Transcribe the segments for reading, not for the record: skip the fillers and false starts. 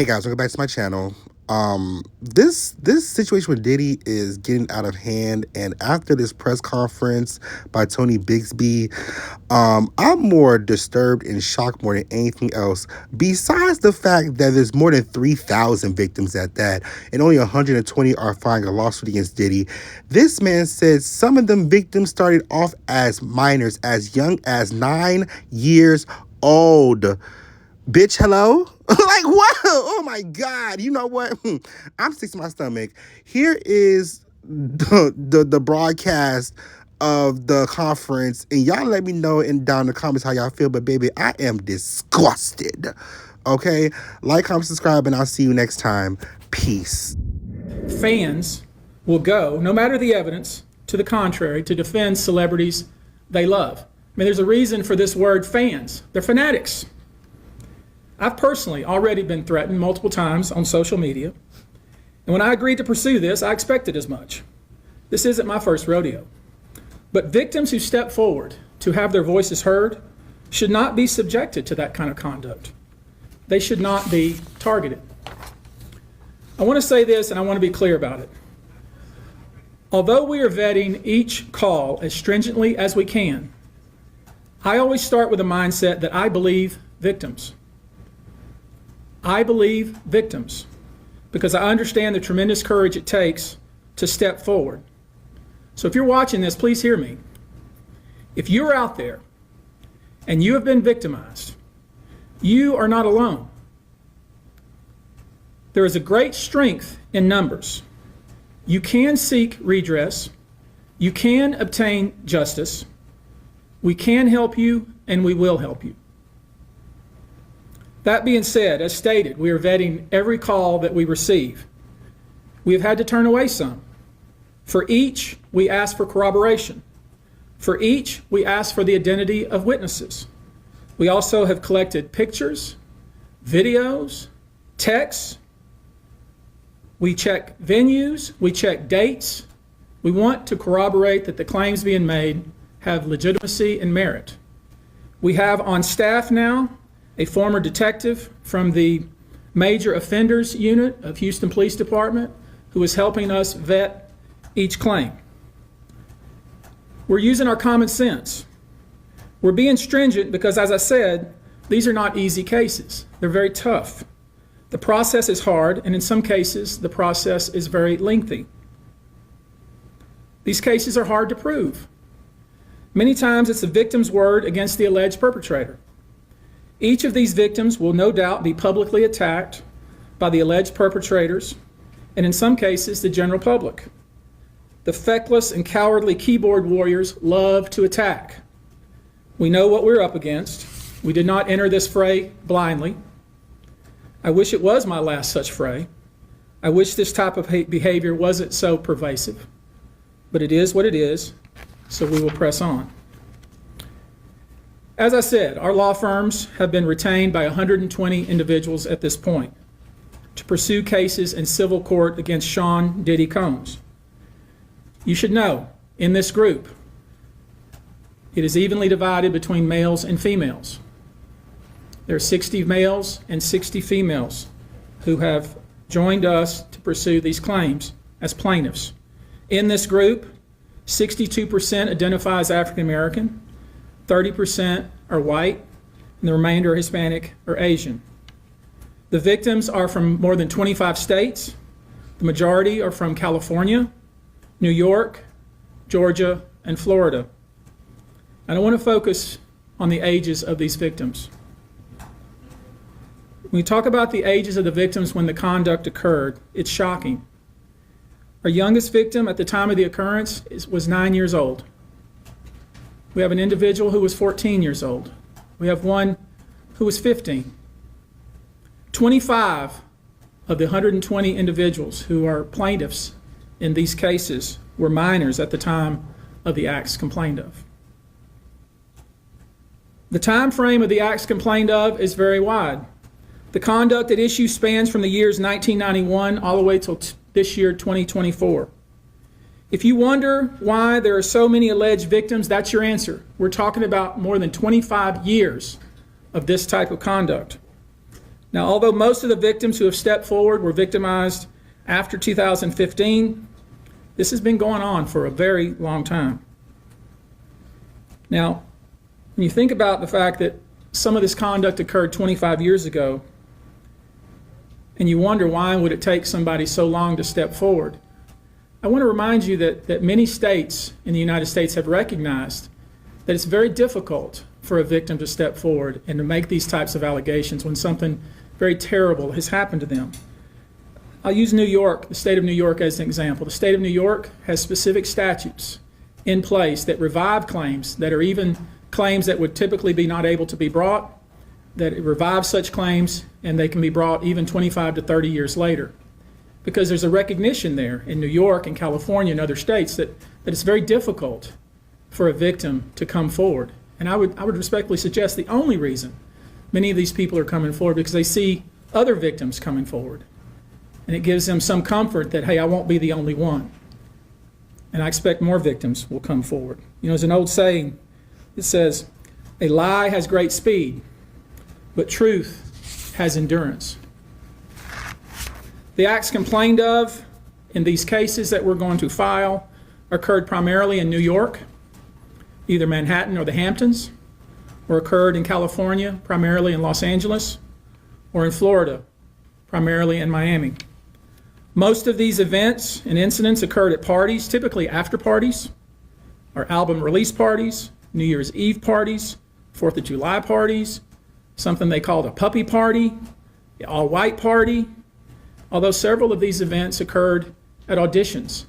Hey guys, welcome back to my channel. This situation with Diddy is getting out of hand, and after this press conference by Tony Bixby, I'm more disturbed and shocked more than anything else. Besides the fact that there's more than 3,000 victims at that, and only 120 are filing a lawsuit against Diddy. This man said some of them victims started off as minors, as young as 9 years old. Bitch, hello? Like, what? Oh my God. You know what? I'm sick to my stomach. Here is the broadcast of the conference, and y'all let me know down in the comments how y'all feel, but baby, I am disgusted. Okay? Like, comment, subscribe, and I'll see you next time. Peace. Fans will go, no matter the evidence, to the contrary, to defend celebrities they love. I mean, there's a reason for this word fans. They're fanatics. I've personally already been threatened multiple times on social media. And when I agreed to pursue this, I expected as much. This isn't my first rodeo. But victims who step forward to have their voices heard should not be subjected to that kind of conduct. They should not be targeted. I want to say this, and I want to be clear about it. Although we are vetting each call as stringently as we can, I always start with a mindset that I believe victims. I believe victims because I understand the tremendous courage it takes to step forward. So if you're watching this, please hear me. If you're out there and you have been victimized, you are not alone. There is a great strength in numbers. You can seek redress. You can obtain justice. We can help you, and we will help you. That being said, as stated, we are vetting every call that we receive. We have had to turn away some. For each, we ask for corroboration. For each, we ask for the identity of witnesses. We also have collected pictures, videos, texts. We check venues, we check dates. We want to corroborate that the claims being made have legitimacy and merit. We have on staff now a former detective from the Major Offenders Unit of Houston Police Department who is helping us vet each claim. We're using our common sense. We're being stringent because, as I said, these are not easy cases. They're very tough. The process is hard, and in some cases, the process is very lengthy. These cases are hard to prove. Many times it's the victim's word against the alleged perpetrator. Each of these victims will no doubt be publicly attacked by the alleged perpetrators, and in some cases, the general public. The feckless and cowardly keyboard warriors love to attack. We know what we're up against. We did not enter this fray blindly. I wish it was my last such fray. I wish this type of behavior wasn't so pervasive, but it is what it is, so we will press on. As I said, our law firms have been retained by 120 individuals at this point to pursue cases in civil court against Sean Diddy Combs. You should know, in this group, it is evenly divided between males and females. There are 60 males and 60 females who have joined us to pursue these claims as plaintiffs. In this group, 62% identify as African American, 30% are white, and the remainder are Hispanic or Asian. The victims are from more than 25 states. The majority are from California, New York, Georgia, and Florida. And I want to focus on the ages of these victims. When we talk about the ages of the victims when the conduct occurred, it's shocking. Our youngest victim at the time of the occurrence was 9 years old. We have an individual who was 14 years old. We have one who was 15. 25 of the 120 individuals who are plaintiffs in these cases were minors at the time of the acts complained of. The time frame of the acts complained of is very wide. The conduct at issue spans from the years 1991 all the way till this year, 2024. If you wonder why there are so many alleged victims, that's your answer. We're talking about more than 25 years of this type of conduct. Now, although most of the victims who have stepped forward were victimized after 2015, this has been going on for a very long time. Now, when you think about the fact that some of this conduct occurred 25 years ago, and you wonder why would it take somebody so long to step forward, I want to remind you that many states in the United States have recognized that it's very difficult for a victim to step forward and to make these types of allegations when something very terrible has happened to them. I'll use New York, the state of New York, as an example. The state of New York has specific statutes in place that revive claims that are even claims that would typically be not able to be brought, that it revives such claims and they can be brought even 25 to 30 years later. Because there's a recognition there in New York and California and other states that it's very difficult for a victim to come forward. And I would respectfully suggest the only reason many of these people are coming forward because they see other victims coming forward. And it gives them some comfort that, hey, I won't be the only one. And I expect more victims will come forward. You know, there's an old saying, it says, a lie has great speed, but truth has endurance. The acts complained of in these cases that we're going to file occurred primarily in New York, either Manhattan or the Hamptons, or occurred in California, primarily in Los Angeles, or in Florida, primarily in Miami. Most of these events and incidents occurred at parties, typically after parties, or album release parties, New Year's Eve parties, 4th of July parties, something they called a puppy party, the all-white party, although several of these events occurred at auditions.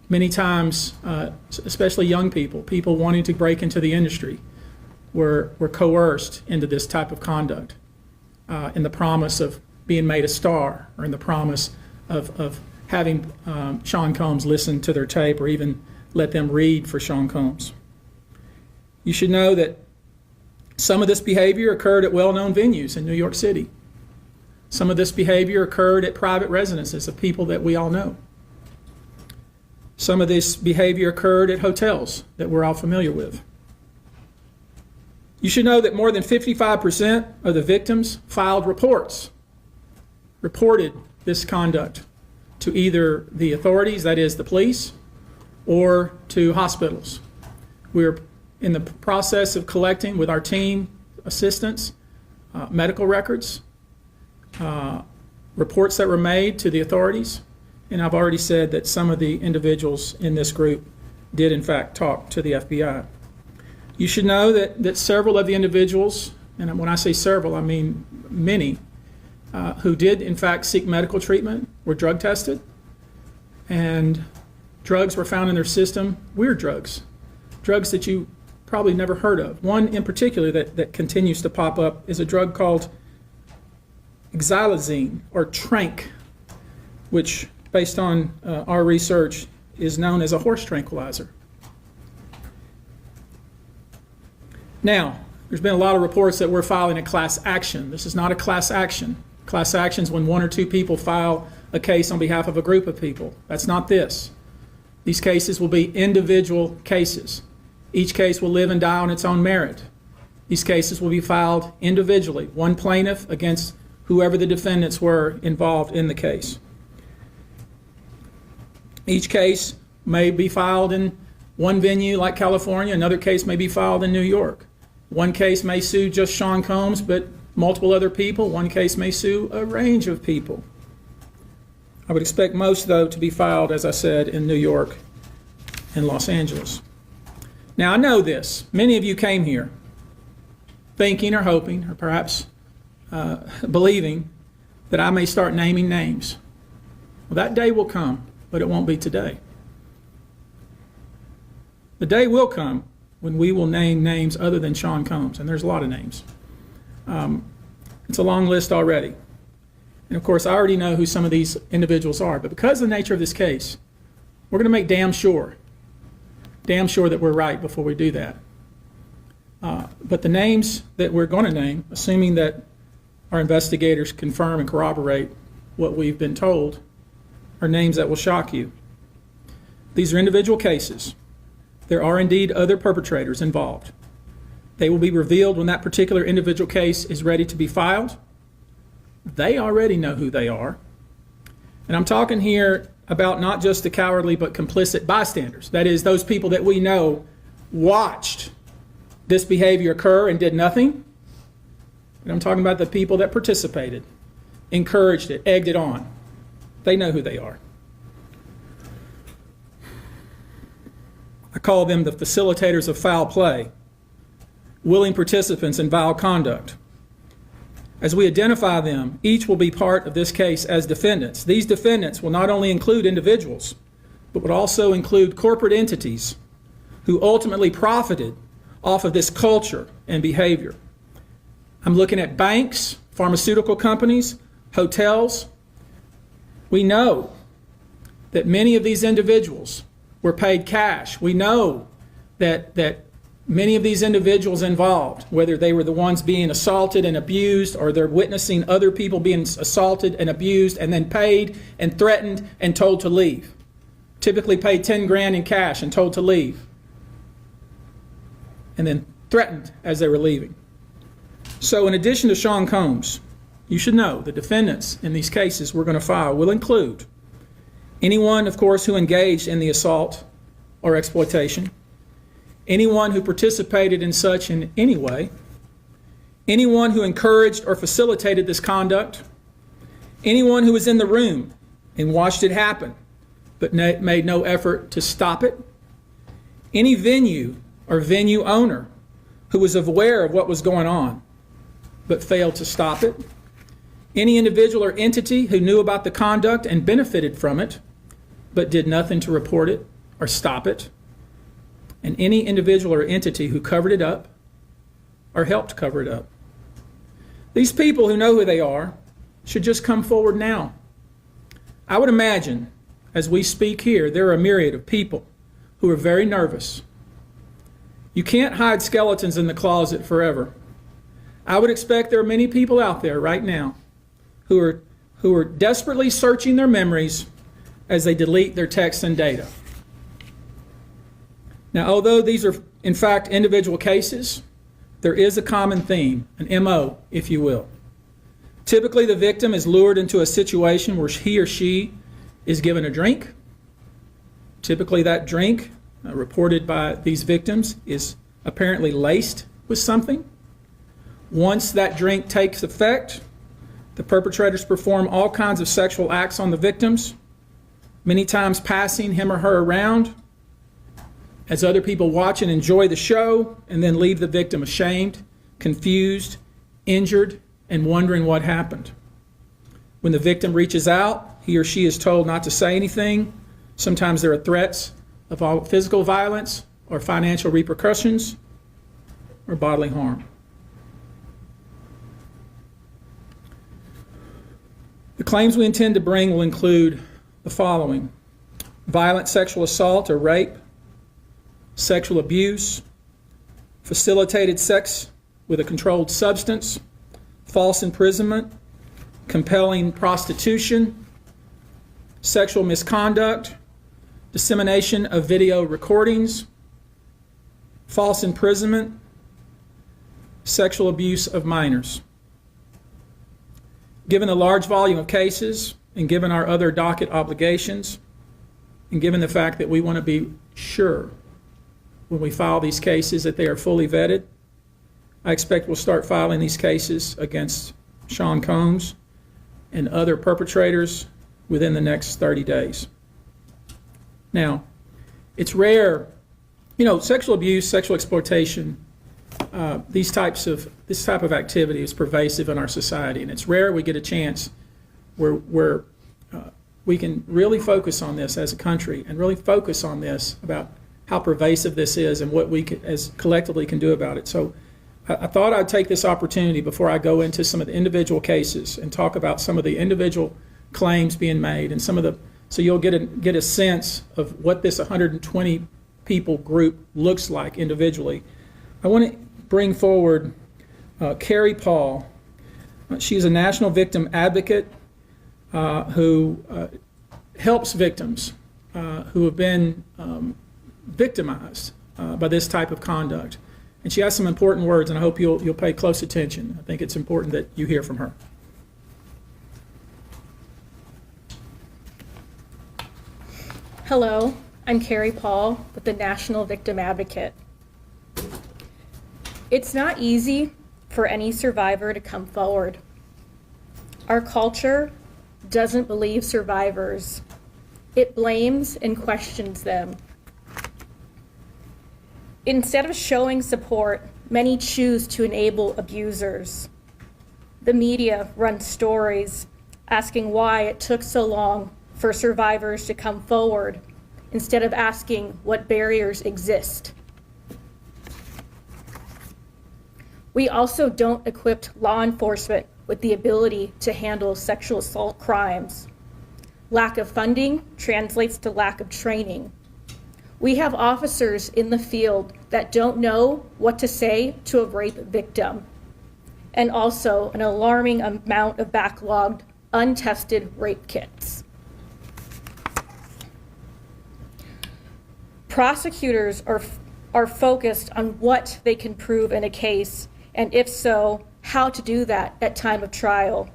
Many times, especially young people wanting to break into the industry, were coerced into this type of conduct in the promise of being made a star or in the promise of having Sean Combs listen to their tape or even let them read for Sean Combs. You should know that some of this behavior occurred at well-known venues in New York City. Some of this behavior occurred at private residences of people that we all know. Some of this behavior occurred at hotels that we're all familiar with. You should know that more than 55% of the victims filed reported this conduct to either the authorities, that is the police, or to hospitals. We're in the process of collecting with our team assistants medical records, reports that were made to the authorities, and I've already said that some of the individuals in this group did in fact talk to the FBI. You should know that several of the individuals, and when I say several, I mean many, who did in fact seek medical treatment were drug tested, and drugs were found in their system, weird drugs that you probably never heard of. One in particular that continues to pop up is a drug called xylazine or trank, which based on our research is known as a horse tranquilizer. Now, there's been a lot of reports that we're filing a class action. This is not a class action. Class action is when one or two people file a case on behalf of a group of people. That's not this. These cases will be individual cases. Each case will live and die on its own merit. These cases will be filed individually, one plaintiff against whoever the defendants were involved in the case. Each case may be filed in one venue like California, another case may be filed in New York. One case may sue just Sean Combs, but multiple other people. One case may sue a range of people. I would expect most, though, to be filed, as I said, in New York and Los Angeles. Now, I know this. Many of you came here thinking or hoping or perhaps believing that I may start naming names. Well, that day will come, but it won't be today. The day will come when we will name names other than Sean Combs, and there's a lot of names. It's a long list already. And of course, I already know who some of these individuals are, but because of the nature of this case, we're going to make damn sure that we're right before we do that. But the names that we're going to name, assuming that our investigators confirm and corroborate what we've been told, are names that will shock you. These are individual cases. There are indeed other perpetrators involved. They will be revealed when that particular individual case is ready to be filed, they already know who they are. And I'm talking here about not just the cowardly but complicit bystanders. That is, those people that we know watched this behavior occur and did nothing. And I'm talking about the people that participated, encouraged it, egged it on. They know who they are. I call them the facilitators of foul play, willing participants in vile conduct. As we identify them, each will be part of this case as defendants. These defendants will not only include individuals, but would also include corporate entities who ultimately profited off of this culture and behavior. I'm looking at banks, pharmaceutical companies, hotels. We know that many of these individuals were paid cash. We know that many of these individuals involved, whether they were the ones being assaulted and abused or they're witnessing other people being assaulted and abused and then paid and threatened and told to leave. Typically paid 10 grand in cash and told to leave. And then threatened as they were leaving. So in addition to Sean Combs, you should know the defendants in these cases we're going to file will include anyone, of course, who engaged in the assault or exploitation, anyone who participated in such in any way, anyone who encouraged or facilitated this conduct, anyone who was in the room and watched it happen but made no effort to stop it, any venue or venue owner who was aware of what was going on but failed to stop it, any individual or entity who knew about the conduct and benefited from it but did nothing to report it or stop it, and any individual or entity who covered it up or helped cover it up. These people who know who they are should just come forward now. I would imagine, as we speak here, there are a myriad of people who are very nervous. You can't hide skeletons in the closet forever. I would expect there are many people out there right now who are desperately searching their memories as they delete their texts and data. Now, although these are, in fact, individual cases, there is a common theme, an MO, if you will. Typically, the victim is lured into a situation where he or she is given a drink. Typically, that drink, reported by these victims, is apparently laced with something. Once that drink takes effect, the perpetrators perform all kinds of sexual acts on the victims, many times passing him or her around as other people watch and enjoy the show, and then leave the victim ashamed, confused, injured, and wondering what happened. When the victim reaches out, he or she is told not to say anything. Sometimes there are threats of physical violence or financial repercussions or bodily harm. The claims we intend to bring will include the following: violent sexual assault or rape, sexual abuse, facilitated sex with a controlled substance, false imprisonment, compelling prostitution, sexual misconduct, dissemination of video recordings, false imprisonment, sexual abuse of minors. Given the large volume of cases, and given our other docket obligations, and given the fact that we want to be sure when we file these cases that they are fully vetted, I expect we'll start filing these cases against Sean Combs and other perpetrators within the next 30 days. Now, it's rare, sexual abuse, sexual exploitation, this type of activity is pervasive in our society, and it's rare we get a chance where we can really focus on this as a country and really focus on this about how pervasive this is and what we as collectively can do about it. So I thought I'd take this opportunity before I go into some of the individual cases and talk about some of the individual claims being made and so you'll get a sense of what this 120 people group looks like individually. I want to bring forward Carrie Paul. She's a national victim advocate who helps victims who have been victimized by this type of conduct. And she has some important words, and I hope you'll pay close attention. I think it's important that you hear from her. Hello, I'm Carrie Paul with the National Victim Advocate. It's not easy for any survivor to come forward. Our culture doesn't believe survivors. It blames and questions them. Instead of showing support, many choose to enable abusers. The media runs stories asking why it took so long for survivors to come forward instead of asking what barriers exist. We also don't equip law enforcement with the ability to handle sexual assault crimes. Lack of funding translates to lack of training. We have officers in the field that don't know what to say to a rape victim, and also an alarming amount of backlogged, untested rape kits. Prosecutors are focused on what they can prove in a case, and if so, how to do that at time of trial.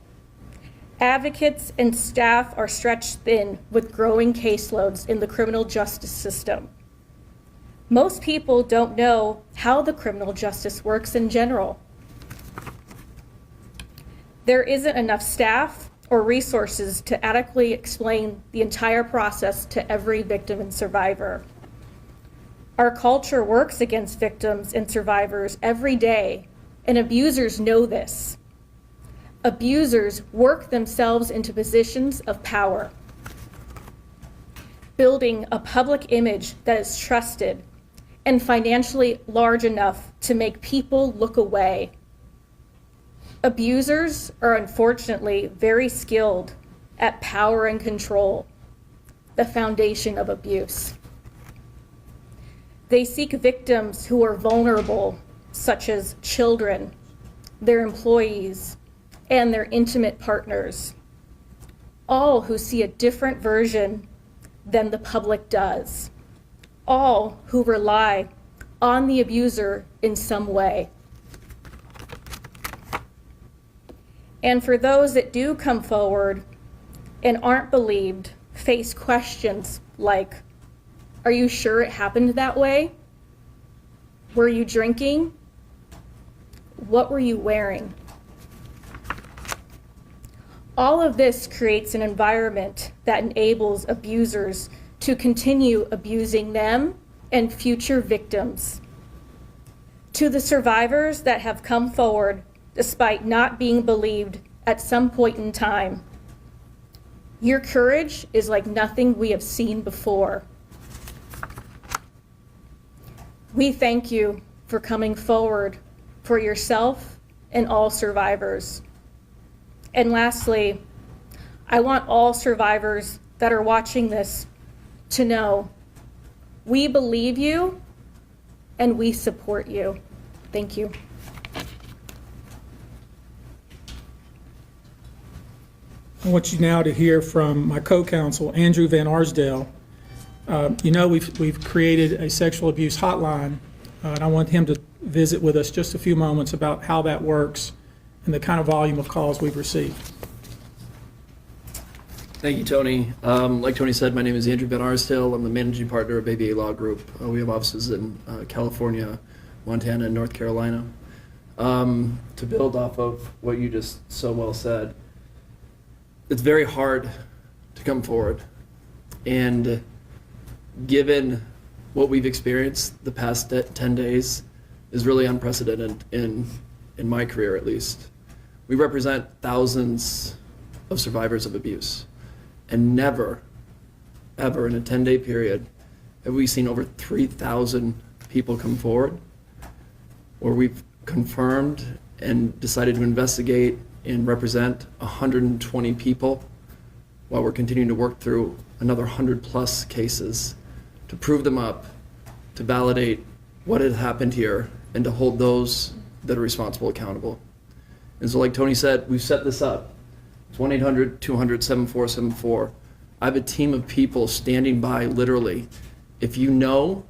Advocates and staff are stretched thin with growing caseloads in the criminal justice system. Most people don't know how the criminal justice works in general. There isn't enough staff or resources to adequately explain the entire process to every victim and survivor. Our culture works against victims and survivors every day, and abusers know this. Abusers work themselves into positions of power, building a public image that is trusted and financially large enough to make people look away. Abusers are unfortunately very skilled at power and control, the foundation of abuse. They seek victims who are vulnerable, such as children, their employees, and their intimate partners, all who see a different version than the public does, all who rely on the abuser in some way. And for those that do come forward and aren't believed, face questions like, are you sure it happened that way? Were you drinking? What were you wearing? All of this creates an environment that enables abusers to continue abusing them and future victims. To the survivors that have come forward despite not being believed at some point in time, your courage is like nothing we have seen before. We thank you for coming forward for yourself and all survivors. And lastly, I want all survivors that are watching this to know we believe you and we support you. Thank you. I want you now to hear from my co-counsel, Andrew Van Arsdale. We've created a sexual abuse hotline, and I want him to visit with us just a few moments about how that works and the kind of volume of calls we've received. Thank you, Tony. Like Tony said, my name is Andrew Van Arsdale. I'm the managing partner of ABA Law Group. We have offices in California, Montana, and North Carolina. To build off of what you just so well said, it's very hard to come forward. And given what we've experienced the past 10 days is really unprecedented in my career, at least. We represent thousands of survivors of abuse, and never, ever in a 10-day period have we seen over 3,000 people come forward, or we've confirmed and decided to investigate and represent 120 people, while we're continuing to work through another 100+ cases to prove them up, to validate what had happened here, and to hold those that are responsible accountable. And so like Tony said, we've set this up. It's 1-800-200-7474. I have a team of people standing by literally. If you know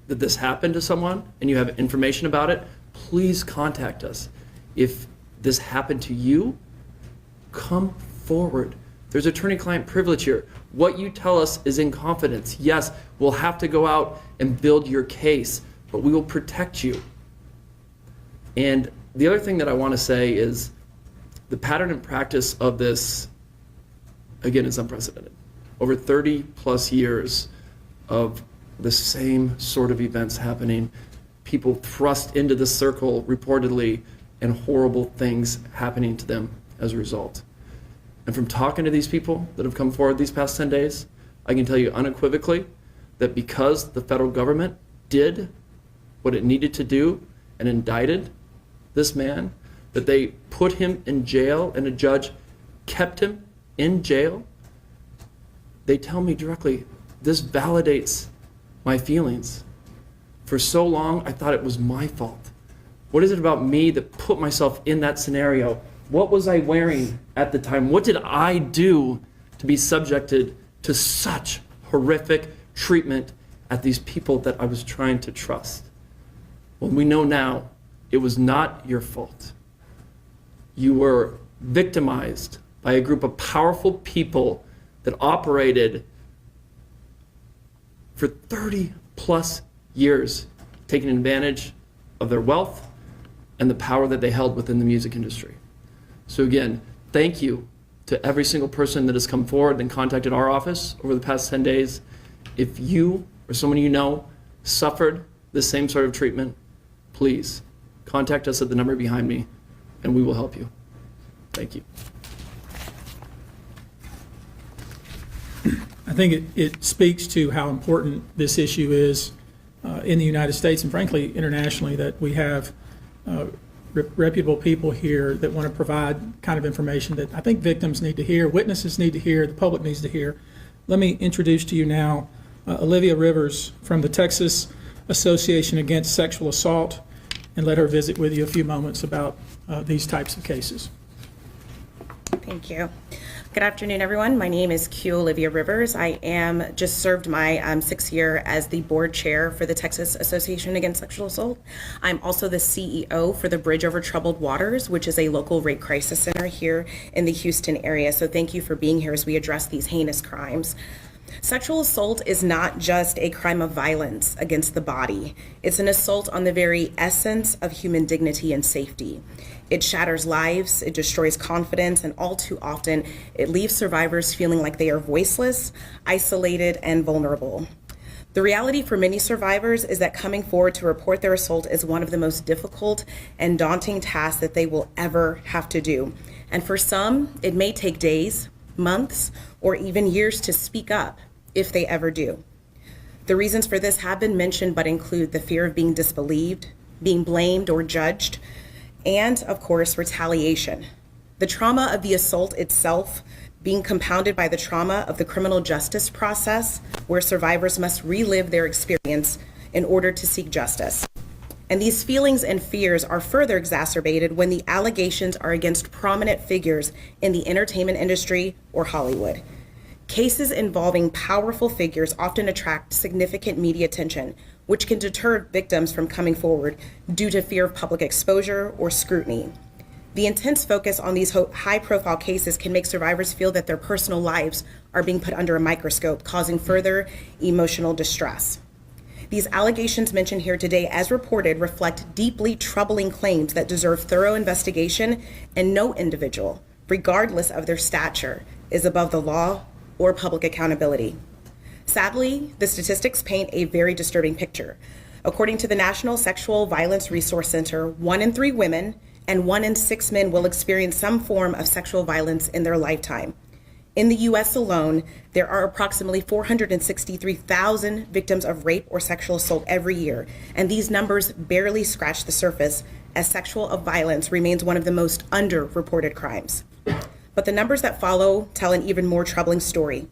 that this happened to someone and you have information about it, please contact us. If this happened to you, come forward. There's attorney-client privilege here. What you tell us is in confidence. Yes, we'll have to go out and build your case, but we will protect you. And the other thing that I want to say is the pattern and practice of this, again, is unprecedented. Over 30 plus years of the same sort of events happening, people thrust into the circle reportedly, and horrible things happening to them as a result. And from talking to these people that have come forward these past 10 days, I can tell you unequivocally that because the federal government did what it needed to do and indicted this man, that they put him in jail and a judge kept him in jail, they tell me directly, this validates my feelings. For so long, I thought it was my fault. What is it about me that put myself in that scenario? What was I wearing at the time? What did I do to be subjected to such horrific treatment at these people that I was trying to trust? Well, we know now it was not your fault. You were victimized by a group of powerful people that operated for 30 plus years, taking advantage of their wealth and the power that they held within the music industry. So again, thank you to every single person that has come forward and contacted our office over the past 10 days. If you or someone you know suffered the same sort of treatment, please contact us at the number behind me and we will help you. Thank you. I think it speaks to how important this issue is in the United States and frankly internationally, that we have reputable people here that want to provide kind of information that I think victims need to hear, witnesses need to hear, the public needs to hear. Let me introduce to you now Olivia Rivers from the Texas Association Against Sexual Assault, and let her visit with you a few moments about these types of cases. Thank you. Good afternoon, everyone. My name is Q Olivia Rivers. I am just served my 6th year as the board chair for the Texas Association Against Sexual Assault. I'm also the CEO for the Bridge Over Troubled Waters, which is a local rape crisis center here in the Houston area. So thank you for being here as we address these heinous crimes. Sexual assault is not just a crime of violence against the body. It's an assault on the very essence of human dignity and safety. It shatters lives, it destroys confidence, and all too often, it leaves survivors feeling like they are voiceless, isolated, and vulnerable. The reality for many survivors is that coming forward to report their assault is one of the most difficult and daunting tasks that they will ever have to do. And for some, it may take days, months, or even years to speak up, if they ever do. The reasons for this have been mentioned, but include the fear of being disbelieved, being blamed or judged, and of course, retaliation. The trauma of the assault itself being compounded by the trauma of the criminal justice process, where survivors must relive their experience in order to seek justice. And these feelings and fears are further exacerbated when the allegations are against prominent figures in the entertainment industry or Hollywood. Cases involving powerful figures often attract significant media attention, which can deter victims from coming forward due to fear of public exposure or scrutiny. The intense focus on these high-profile cases can make survivors feel that their personal lives are being put under a microscope, causing further emotional distress. These allegations mentioned here today, as reported, reflect deeply troubling claims that deserve thorough investigation, and no individual, regardless of their stature, is above the law or public accountability. Sadly, the statistics paint a very disturbing picture. According to the National Sexual Violence Resource Center, 1 in 3 women and 1 in 6 men will experience some form of sexual violence in their lifetime. In the US alone, there are approximately 463,000 victims of rape or sexual assault every year, and these numbers barely scratch the surface, as sexual violence remains one of the most underreported crimes. But the numbers that follow tell an even more troubling story.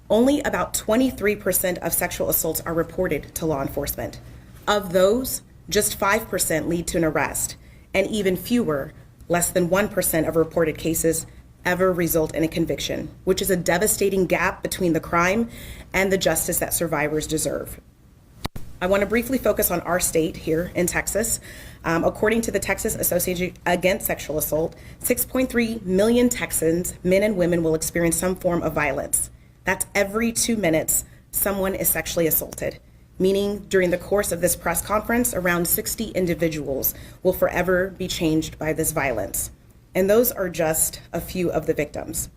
Only about 23% of sexual assaults are reported to law enforcement. Of those, just 5% lead to an arrest, and even fewer, less than 1% of reported cases, ever result in a conviction, which is a devastating gap between the crime and the justice that survivors deserve. I want to briefly focus on our state here in Texas. According to the Texas Association Against Sexual Assault, 6.3 million Texans, men and women, will experience some form of violence. That's every 2 minutes someone is sexually assaulted, meaning during the course of this press conference, around 60 individuals will forever be changed by this violence. And those are just a few of the victims.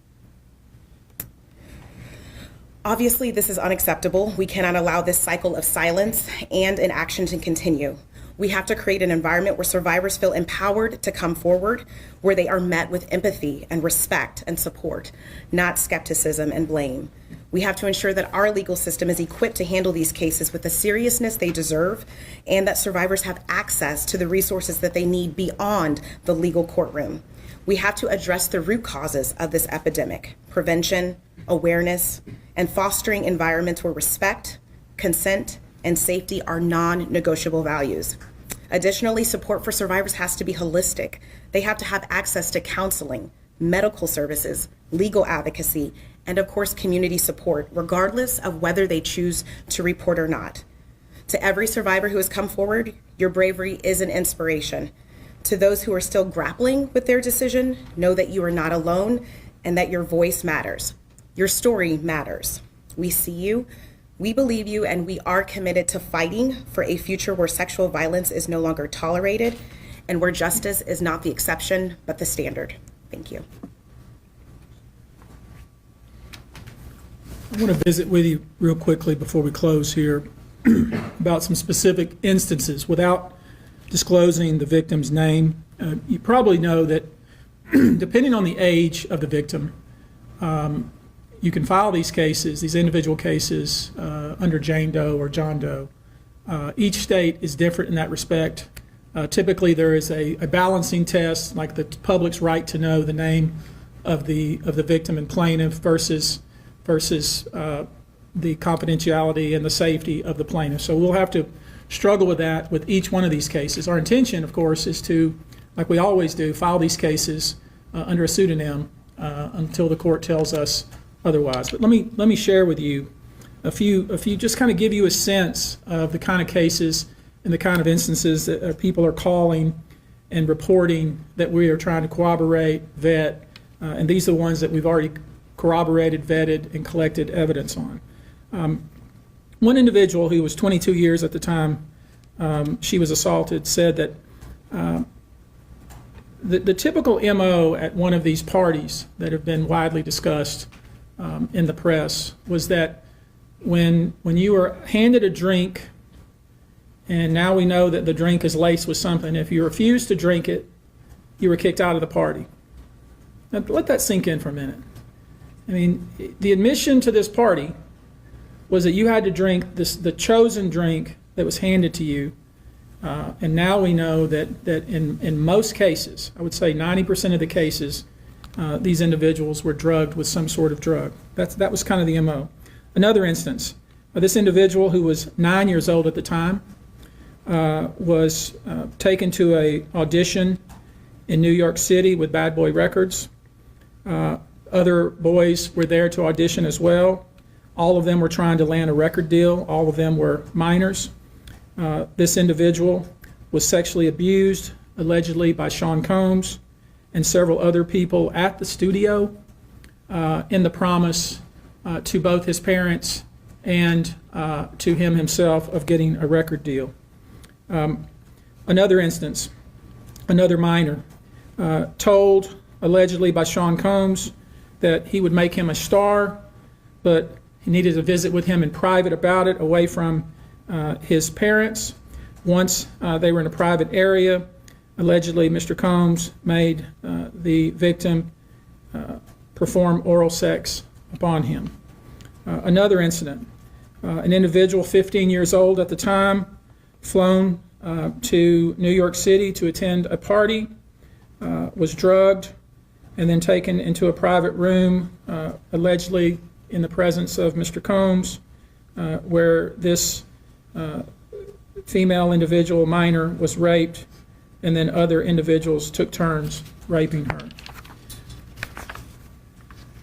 Obviously, this is unacceptable. We cannot allow this cycle of silence and inaction to continue. We have to create an environment where survivors feel empowered to come forward, where they are met with empathy and respect and support, not skepticism and blame. We have to ensure that our legal system is equipped to handle these cases with the seriousness they deserve, and that survivors have access to the resources that they need beyond the legal courtroom. We have to address the root causes of this epidemic: prevention, awareness, and fostering environments where respect, consent, and safety are non-negotiable values. Additionally, support for survivors has to be holistic. They have to have access to counseling, medical services, legal advocacy, and of course, community support, regardless of whether they choose to report or not. To every survivor who has come forward, your bravery is an inspiration. To those who are still grappling with their decision, know that you are not alone and that your voice matters. Your story matters. We see you, we believe you, and we are committed to fighting for a future where sexual violence is no longer tolerated and where justice is not the exception, but the standard. Thank you. I want to visit with you real quickly before we close here about some specific instances without disclosing the victim's name. You probably know that depending on the age of the victim, you can file these cases, these individual cases, under Jane Doe or John Doe. Each state is different in that respect. Typically, there is a balancing test, like the public's right to know the name of the victim and plaintiff versus the confidentiality and the safety of the plaintiff. So we'll have to struggle with that with each one of these cases. Our intention, of course, is to, like we always do, file these cases under a pseudonym until the court tells us otherwise. But let me share with you a few, just kind of give you a sense of the kind of cases and the kind of instances that people are calling and reporting that we are trying to corroborate, vet, and these are the ones that we've already corroborated, vetted, and collected evidence on. One individual who was 22 years at the time she was assaulted said that the typical MO at one of these parties that have been widely discussed in the press was that when you were handed a drink, and now we know that the drink is laced with something, if you refused to drink it, you were kicked out of the party. Now let that sink in for a minute. I mean, the admission to this party was that you had to drink the chosen drink that was handed to you, and now we know that in most cases, I would say 90% of the cases, these individuals were drugged with some sort of drug. That was kind of the MO. Another instance, this individual who was 9 years old at the time was taken to an audition in New York City with Bad Boy Records. Other boys were there to audition as well. All of them were trying to land a record deal. All of them were minors. This individual was sexually abused, allegedly by Sean Combs and several other people at the studio in the promise to both his parents and to him himself of getting a record deal. Another instance, another minor, told allegedly by Sean Combs that he would make him a star, but he needed to visit with him in private about it, away from his parents. Once they were in a private area, allegedly Mr. Combs made the victim perform oral sex upon him. Another incident, an individual 15 years old at the time, flown to New York City to attend a party, was drugged, and then taken into a private room, allegedly in the presence of Mr. Combs, where this female individual, minor, was raped, and then other individuals took turns raping her.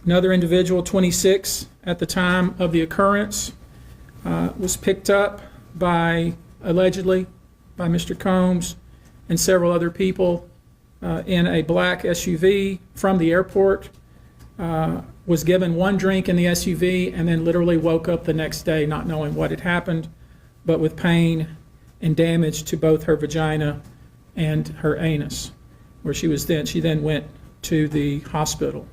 Another individual, 26 at the time of the occurrence, was picked up allegedly by Mr. Combs and several other people in a black SUV from the airport, was given one drink in the SUV, and then literally woke up the next day not knowing what had happened, but with pain and damage to both her vagina and her anus, where she then went to the hospital.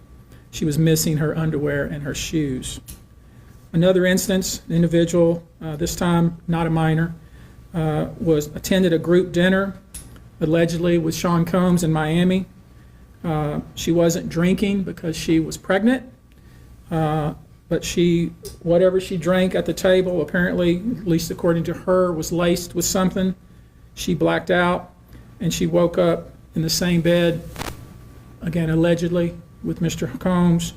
She was missing her underwear and her shoes. Another instance, an individual, this time not a minor, attended a group dinner, allegedly with Sean Combs in Miami. She wasn't drinking because she was pregnant, but whatever she drank at the table, apparently, at least according to her, was laced with something. She blacked out, and she woke up in the same bed, again, allegedly, with Mr. Combs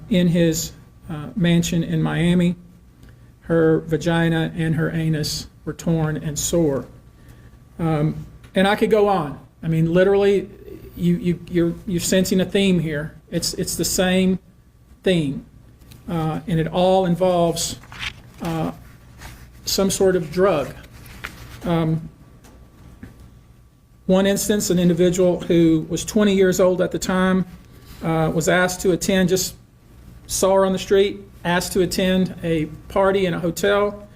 in his mansion in Miami. Her vagina and her anus were torn and sore. And I could go on. I mean, literally, you're sensing a theme here. It's the same theme, and it all involves some sort of drug. One instance, an individual who was 20 years old at the time was asked to attend, just saw her on the street, asked to attend a party in a hotel.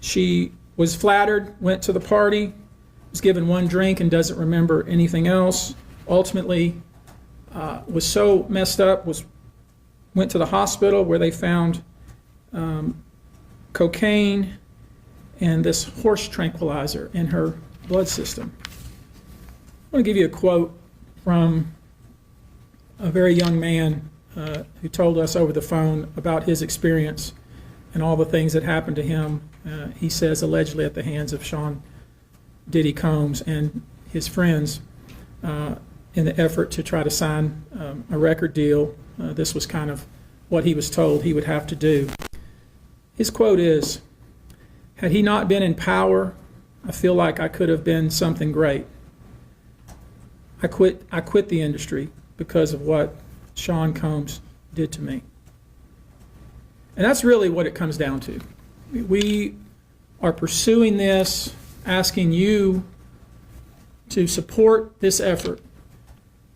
She was flattered, went to the party, was given one drink and doesn't remember anything else. Ultimately, was so messed up, went to the hospital where they found cocaine and this horse tranquilizer in her blood system. I want to give you a quote from a very young man who told us over the phone about his experience and all the things that happened to him, he says, allegedly at the hands of Sean Diddy Combs and his friends in the effort to try to sign a record deal. This was kind of what he was told he would have to do. His quote is, "Had he not been in power, I feel like I could have been something great. I quit the industry because of what Sean Combs did to me." And that's really what it comes down to. We are pursuing this, asking you to support this effort,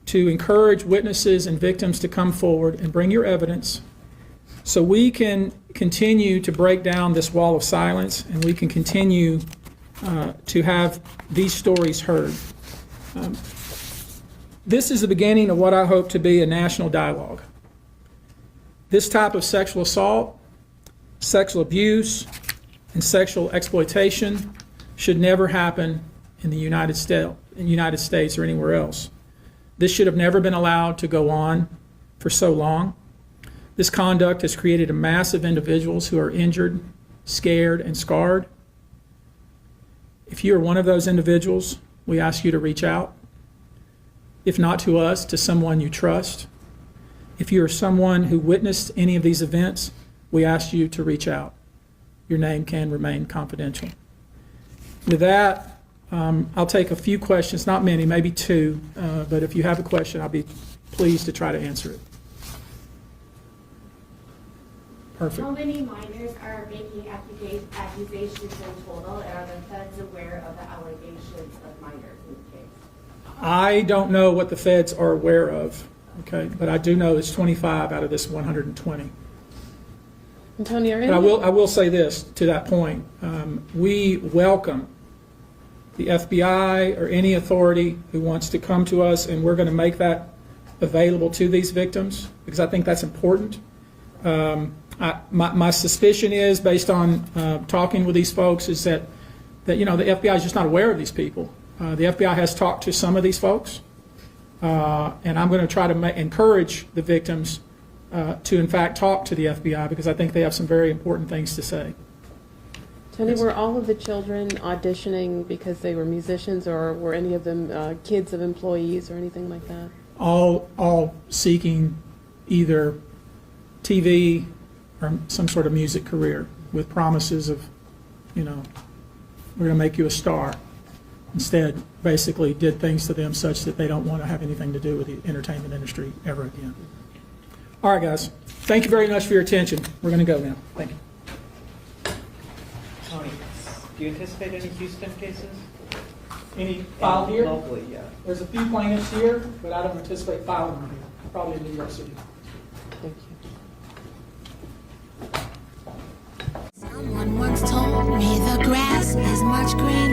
to encourage witnesses and victims to come forward and bring your evidence so we can continue to break down this wall of silence and we can continue to have these stories heard. This is the beginning of what I hope to be a national dialogue. This type of sexual assault, sexual abuse, and sexual exploitation should never happen in the United States or anywhere else. This should have never been allowed to go on for so long. This conduct has created a mass of individuals who are injured, scared, and scarred. If you are one of those individuals, we ask you to reach out. If not to us, to someone you trust. If you are someone who witnessed any of these events, we ask you to reach out. Your name can remain confidential. With that, I'll take a few questions, not many, maybe two, but if you have a question, I'll be pleased to try to answer it. Perfect. How many minors are making accusations in total, and are the feds aware of the allegations of minors in the case? I don't know what the feds are aware of, okay, but I do know it's 25 out of this 120. And Tony, But I will say this to that point. We welcome the FBI or any authority who wants to come to us, and we're going to make that available to these victims because I think that's important. My suspicion is, based on talking with these folks, is that the FBI is just not aware of these people. The FBI has talked to some of these folks, and I'm going to try to encourage the victims to, in fact, talk to the FBI because I think they have some very important things to say. Tony, were all of the children auditioning because they were musicians, or were any of them kids of employees or anything like that? All seeking either TV or some sort of music career with promises of, we're going to make you a star. Instead, basically did things to them such that they don't want to have anything to do with the entertainment industry ever again. All right, guys. Thank you very much for your attention. We're going to go now. Thank you. Do you anticipate any Houston cases? Any filed here? Locally, yeah. There's a few plaintiffs here, but I don't anticipate filing them here. Probably in New York City. Thank you. Someone once told me the grass is much greener